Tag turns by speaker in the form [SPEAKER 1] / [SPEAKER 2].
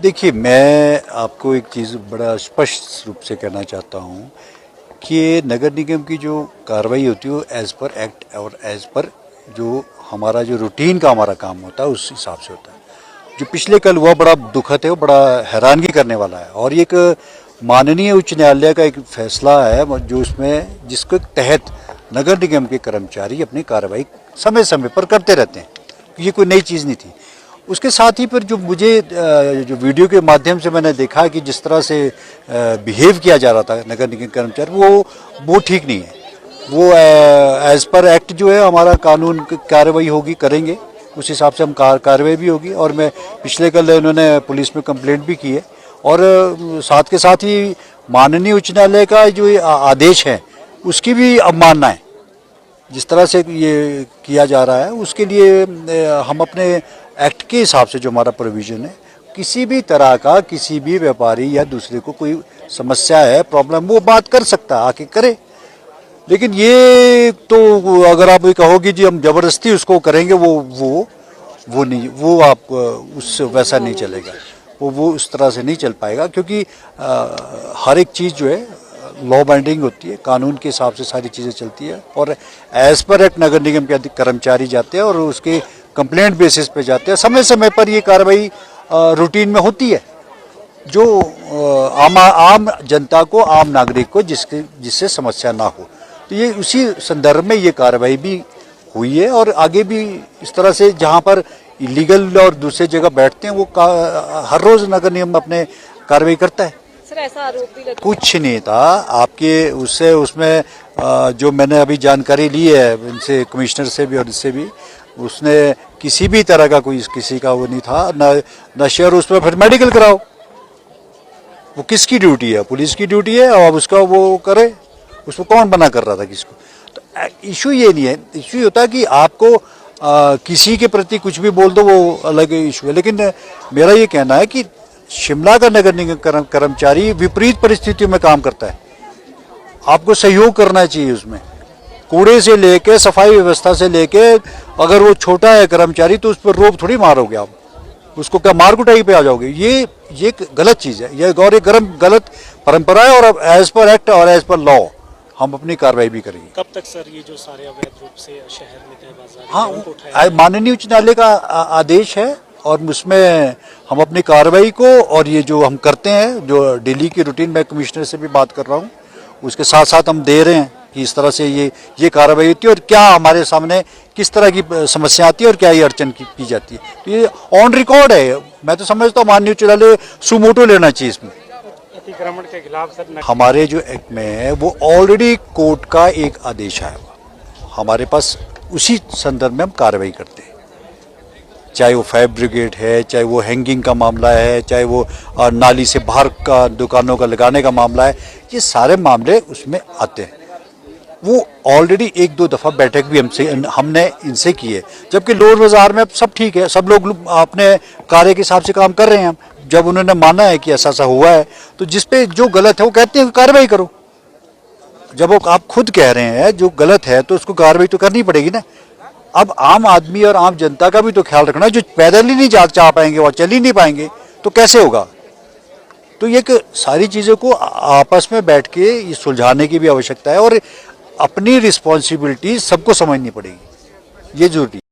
[SPEAKER 1] देखिए, मैं आपको एक चीज़ बड़ा स्पष्ट रूप से कहना चाहता हूँ कि नगर निगम की जो कार्रवाई होती है वो एज़ पर एक्ट और एज़ पर जो हमारा जो रूटीन का हमारा काम होता है उस हिसाब से होता है। जो पिछले कल हुआ बड़ा दुखद है, वो बड़ा हैरानगी करने वाला है और एक माननीय उच्च न्यायालय का एक फैसला है जो उसमें जिसके तहत नगर निगम के कर्मचारी अपनी कार्रवाई समय समय पर करते रहते हैं। ये कोई नई चीज़ नहीं थी। उसके साथ ही फिर जो मुझे जो वीडियो के माध्यम से मैंने देखा कि जिस तरह से बिहेव किया जा रहा था नगर निगम कर्मचारी, वो ठीक नहीं है। वो एज़ पर एक्ट जो है हमारा कानून कार्रवाई होगी, करेंगे उस हिसाब से हम कार्रवाई भी होगी। और मैं पिछले कल उन्होंने पुलिस में कंप्लेंट भी की है और साथ के साथ ही माननीय उच्च न्यायालय का जो आदेश है उसकी भी अवमानना है। जिस तरह से ये किया जा रहा है उसके लिए हम अपने एक्ट के हिसाब से जो हमारा प्रोविज़न है, किसी भी तरह का किसी भी व्यापारी या दूसरे को कोई समस्या है, प्रॉब्लम, वो बात कर सकता है, आके करे। लेकिन ये तो अगर आप ये कहोगे जी हम जबरदस्ती उसको करेंगे, वो नहीं, वो आप उस वैसा नहीं चलेगा, वो उस तरह से नहीं चल पाएगा। क्योंकि हर एक चीज़ जो है लॉ बाइंडिंग होती है, कानून के हिसाब से सारी चीज़ें चलती है और एज़ पर एक्ट नगर निगम के कर्मचारी जाते हैं और उसके कंप्लेंट बेसिस पे जाते हैं। समय समय पर ये कार्रवाई रूटीन में होती है जो आम जनता को, आम नागरिक को जिससे समस्या ना हो। तो ये उसी संदर्भ में ये कार्रवाई भी हुई है और आगे भी इस तरह से जहाँ पर इलीगल और दूसरे जगह बैठते हैं वो हर रोज़ नगर निगम अपने कार्रवाई करता है।
[SPEAKER 2] सर, ऐसा आरोप भी लगता
[SPEAKER 1] कुछ नहीं था आपके उसमें जो मैंने अभी जानकारी ली है इनसे, कमिश्नर से भी और इससे भी, उसने किसी भी तरह का कोई किसी का वो नहीं था, न शेयर उसमें। फिर मेडिकल कराओ, वो किसकी ड्यूटी है? पुलिस की ड्यूटी है और उसका वो करे, उसको कौन मना कर रहा था किसको? तो इशू ये नहीं है, इशू ये होता है कि आपको किसी के प्रति कुछ भी बोल दो, वो अलग इशू है। लेकिन मेरा ये कहना है कि शिमला का नगर निगम कर्मचारी विपरीत परिस्थितियों में काम करता है, आपको सहयोग करना चाहिए उसमें। कूड़े से लेके सफाई व्यवस्था से लेके, अगर वो छोटा है कर्मचारी तो उस पर रोब थोड़ी मारोगे आप, उसको क्या मार कुटाई पे आ जाओगे? ये गलत चीज़ है, ये गौर गलत परंपरा है। और एज पर एक्ट और एज पर लॉ हम अपनी कार्रवाई भी करेंगे।
[SPEAKER 3] कब तक सर ये जो सारे अवैध रूप से शहर में तय बाजार,
[SPEAKER 1] हाँ, माननीय उच्च न्यायालय का आदेश है और उसमें हम अपनी कार्रवाई को और ये जो हम करते हैं, जो डेली की रूटीन में कमिश्नर से भी बात कर रहा हूँ, उसके साथ साथ हम दे रहे हैं कि इस तरह से ये कार्रवाई होती है और क्या हमारे सामने किस तरह की समस्या आती है और क्या ये अड़चन की जाती है। तो ये ऑन रिकॉर्ड है। मैं तो समझता हूँ माननीय उच्च न्यायालय सुमोटो लेना चाहिए इसमें।
[SPEAKER 3] अतिक्रमण के खिलाफ सर
[SPEAKER 1] हमारे जो एक्ट में है वो ऑलरेडी कोर्ट का एक आदेश आया हुआ, हमारे पास उसी संदर्भ में हम कार्रवाई करते हैं। चाहे वो फायर ब्रिगेड है, चाहे वो हैंगिंग का मामला है, चाहे वो नाली से बाहर का दुकानों का लगाने का मामला है, ये सारे मामले उसमें आते हैं। वो ऑलरेडी एक दो दफ़ा बैठक भी हमने इनसे की है, जबकि लोअर बाजार में सब ठीक है, सब लोग अपने कार्य के हिसाब से काम कर रहे हैं। जब उन्होंने माना है कि ऐसा ऐसा हुआ है तो जिस पे जो गलत है वो कहते हैं कार्रवाई करो। जब वो आप खुद कह रहे हैं जो गलत है तो उसको कार्रवाई तो करनी पड़ेगी ना। अब आम आदमी और आम जनता का भी तो ख्याल रखना, जो पैदल ही नहीं जा पाएंगे और चल ही नहीं पाएंगे तो कैसे होगा? तो ये सारी चीज़ों को आपस में बैठ के ये सुलझाने की भी आवश्यकता है और अपनी रिस्पॉन्सिबिलिटी सबको समझनी पड़ेगी, ये जरूरी।